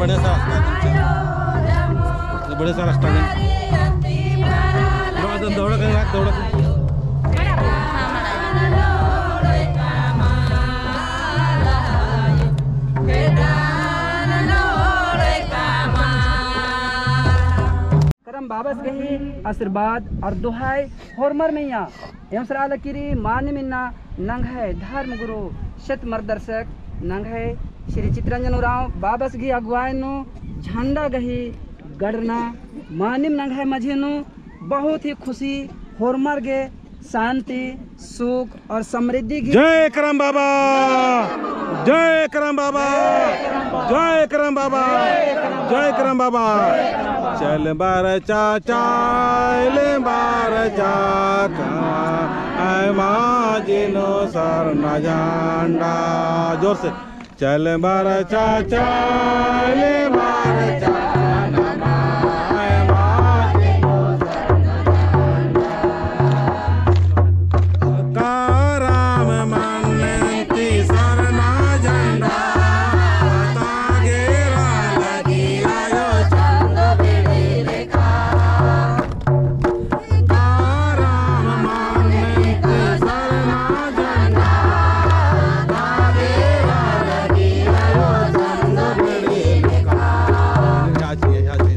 बढ़िया सा रास्ता, बढ़िया सा रास्ता है। दौड़ा करेंगे, दौड़ा करम बाबस कही आशीर्वाद और दुहाई होरमर मैया एवं सराल किरी मान्य मिन्ना नंग है धर्म गुरु शत मार्गदर्शक नंग है श्री चित्रंजन उराव बाबस की अगुवाई नु झंडा गही गढ़ना मानिम नंग है मझे नु बहुत ही खुशी होरमर गे शांति सुख और समृद्धि की। जय करम बाबा, जय करम बाबा, जय करम बाबा, जय करम बाबा। चल बार चाचा ले बार चाका आय माजिनो सर न झंडा, जोर से चल बार चाचा ले बार चाका।